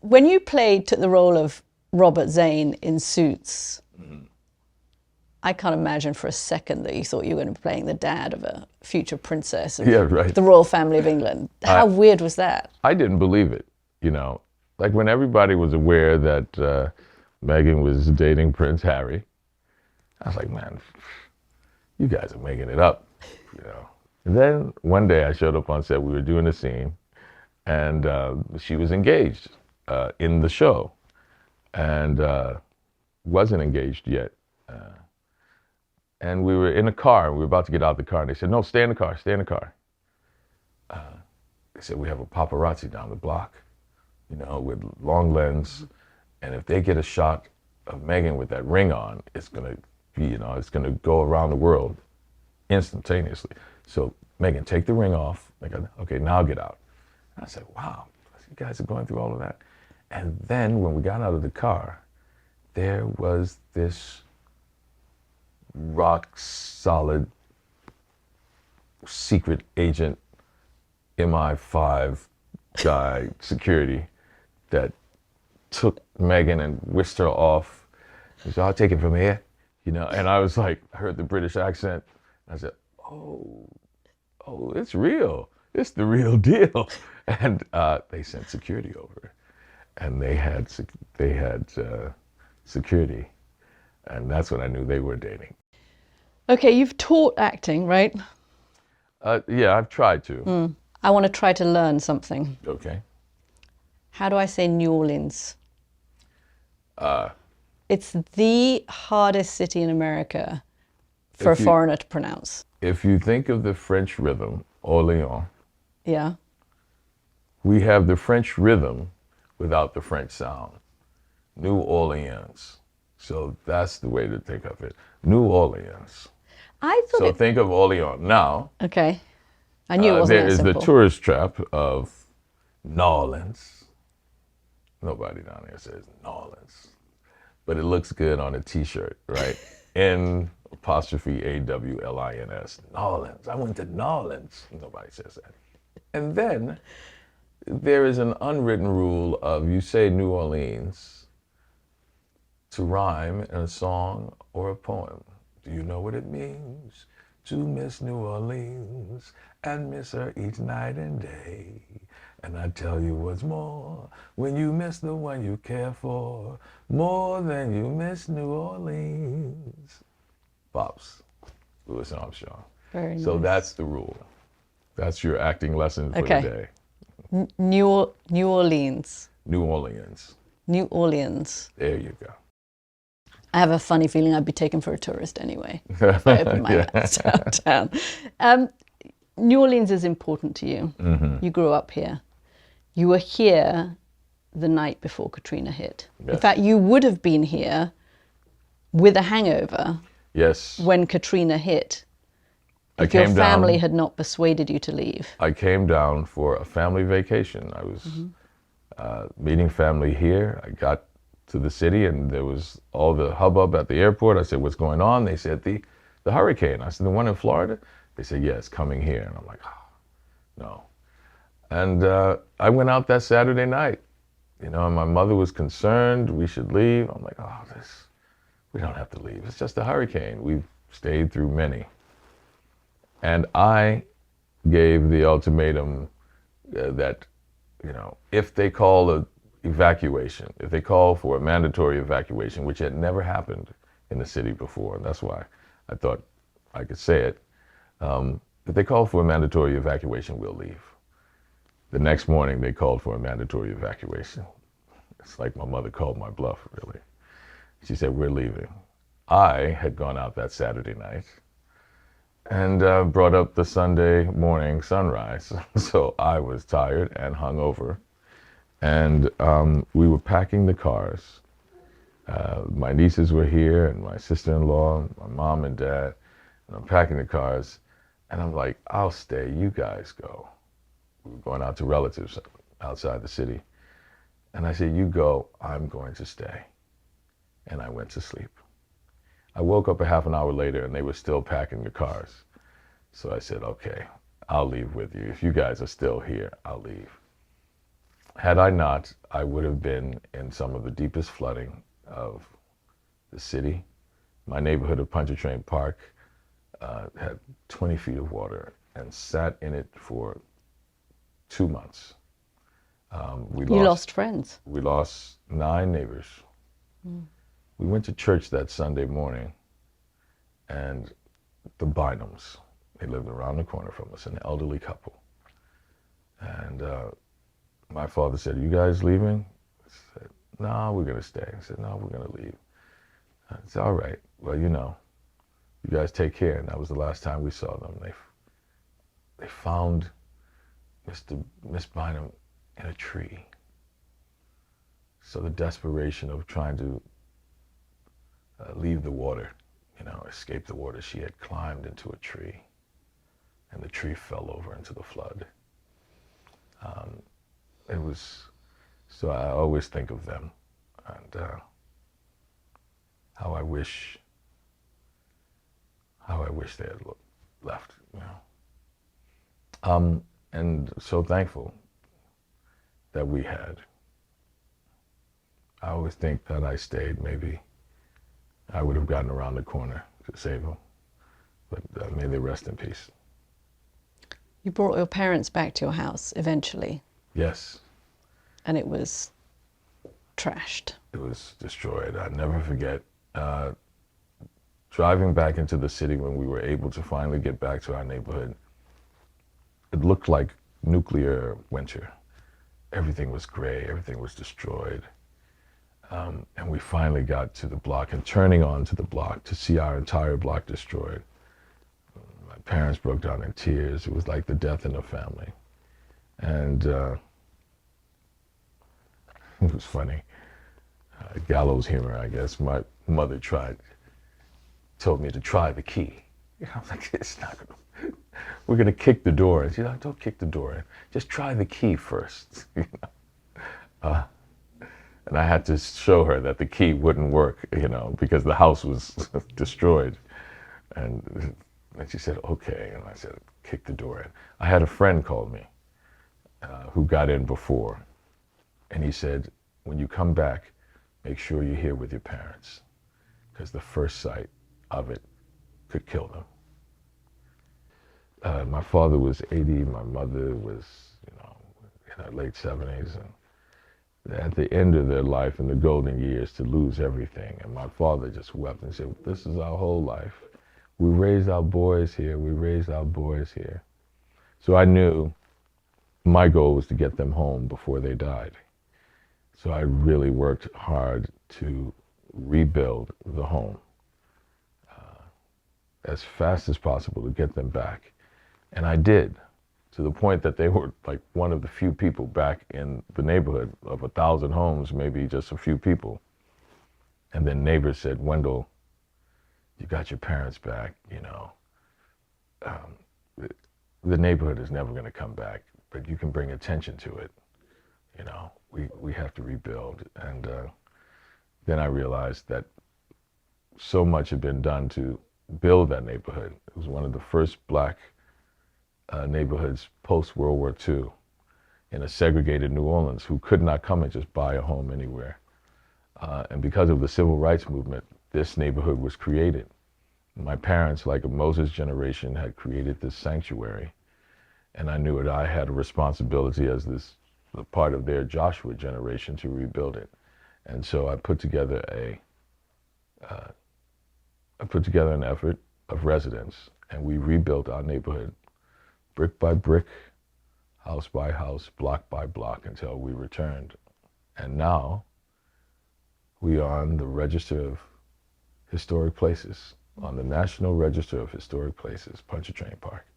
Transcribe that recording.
when you took the role of Robert Zane in Suits, I can't imagine for a second that you thought you were going to be playing the dad of a future princess of the royal family of England. How weird was that? I didn't believe it, you know. Like when everybody was aware that Meghan was dating Prince Harry, I was like, man, you guys are making it up, you know. And then one day I showed up on set, we were doing a scene, and she was engaged in the show, and wasn't engaged yet. And we were in a car, and we were about to get out of the car, and they said, no, stay in the car, stay in the car. They said, we have a paparazzi down the block, you know, with long lens, and if they get a shot of Meghan with that ring on, it's gonna be, you know, it's gonna go around the world instantaneously. So Meghan, take the ring off. They go, okay, now get out. And I said, wow, you guys are going through all of that. And then when we got out of the car, there was this rock solid secret agent MI5 guy security that took Meghan and whisked her off. He said, I'll take it from here, you know. And I was like, I heard the British accent. I said, oh, it's real. It's the real deal. And they sent security over, and they had security, and that's when I knew they were dating. Okay, you've taught acting, right? Yeah, I've tried to. I want to try to learn something. Okay. How do I say New Orleans? It's the hardest city in America for a foreigner to pronounce. If you think of the French rhythm, Orléans. Yeah. We have the French rhythm without the French sound. New Orleans. So that's the way to think of it. New Orleans. So think of Orleans now. Okay. I knew it wasn't There that is simple. the tourist trap of New Orleans. Nobody down there says New Orleans. But it looks good on a t-shirt, right? N''AWLINS. New Orleans. I went to New Orleans. Nobody says that. And then there is an unwritten rule of you say New Orleans to rhyme in a song or a poem. Do you know what it means to miss New Orleans and miss her each night and day? And I tell you what's more, when you miss the one you care for, more than you miss New Orleans. Pops, Louis Armstrong. Very nice. So that's the rule. That's your acting lesson for the day. New Orleans. New Orleans. New Orleans. There you go. I have a funny feeling I'd be taken for a tourist anyway if I open my mouth downtown. New Orleans is important to you. Mm-hmm. You grew up here. You were here the night before Katrina hit. Yes. In fact, you would have been here with a hangover. Yes. When Katrina hit. If your family had not persuaded you to leave. I came down for a family vacation. I was meeting family here. I got to the city and there was all the hubbub at the airport. I said, what's going on? They said, the hurricane. I said, the one in Florida? They said, yeah, it's coming here. And I'm like, oh, no. And I went out that Saturday night, you know, and my mother was concerned we should leave. I'm like, oh, we don't have to leave. It's just a hurricane. We've stayed through many. And I gave the ultimatum that, you know, if they call an evacuation, if they call for a mandatory evacuation, which had never happened in the city before, and that's why I thought I could say it, if they call for a mandatory evacuation, we'll leave. The next morning, they called for a mandatory evacuation. It's like my mother called my bluff, really. She said, we're leaving. I had gone out that Saturday night and brought up the Sunday morning sunrise. So I was tired and hungover. And we were packing the cars. My nieces were here and my sister-in-law, my mom and dad. And I'm packing the cars. And I'm like, I'll stay, you guys go. We were going out to relatives outside the city. And I said, you go, I'm going to stay. And I went to sleep. I woke up a half an hour later and they were still packing the cars. So I said, okay, I'll leave with you. If you guys are still here, I'll leave. Had I not, I would have been in some of the deepest flooding of the city. My neighborhood of Pontchartrain Park had 20 feet of water and sat in it for 2 months. You lost friends. We lost 9 neighbors. We went to church that Sunday morning, and the Bynums, they lived around the corner from us, an elderly couple. And my father said, "You guys leaving?" I said, "No, we're going to stay." He said, "No, we're going to leave." I said, "All right, well, you guys take care." And that was the last time we saw them. They found Miss Bynum in a tree. So the desperation of trying to leave the water, escape the water, she had climbed into a tree, and the tree fell over into the flood. So I always think of them, and how I wish they had left, and so thankful that we had. I always think that I stayed, maybe I would have gotten around the corner to save them, but may they rest in peace. You brought your parents back to your house eventually. Yes. And it was trashed. It was destroyed. I'll never forget driving back into the city when we were able to finally get back to our neighborhood. It looked like nuclear winter. Everything was gray, everything was destroyed. And we finally got to the block, and turning onto the block to see our entire block destroyed. My parents broke down in tears. It was like the death in the family. And it was funny. Gallows humor, I guess. My mother told me to try the key. I was like, it's not gonna, we're gonna kick the door in. She's like, don't kick the door in. Just try the key first. And I had to show her that the key wouldn't work, because the house was destroyed. And she said, okay. And I said, kick the door in. I had a friend call me who got in before. And he said, when you come back, make sure you're here with your parents, because the first sight of it could kill them. My father was 80, my mother was, in her late 70s. And at the end of their life, in the golden years, to lose everything. And my father just wept and said, this is our whole life. We raised our boys here, we raised our boys here. So I knew my goal was to get them home before they died. So I really worked hard to rebuild the home as fast as possible to get them back. And I did, to the point that they were like one of the few people back in the neighborhood of 1,000 homes, maybe just a few people. And then neighbors said, Wendell, you got your parents back, the neighborhood is never going to come back, but you can bring attention to it. We have to rebuild. And then I realized that so much had been done to build that neighborhood. It was one of the first black neighborhoods post-World War II in a segregated New Orleans, who could not come and just buy a home anywhere. And because of the civil rights movement, this neighborhood was created. My parents, like a Moses generation, had created this sanctuary. And I knew that I had a responsibility as a part of their Joshua generation to rebuild it. And so I put together an effort of residents, and we rebuilt our neighborhood brick by brick, house by house, block by block, until we returned. And now we are on the Register of Historic Places, on the National Register of Historic Places, Pontchartrain Park.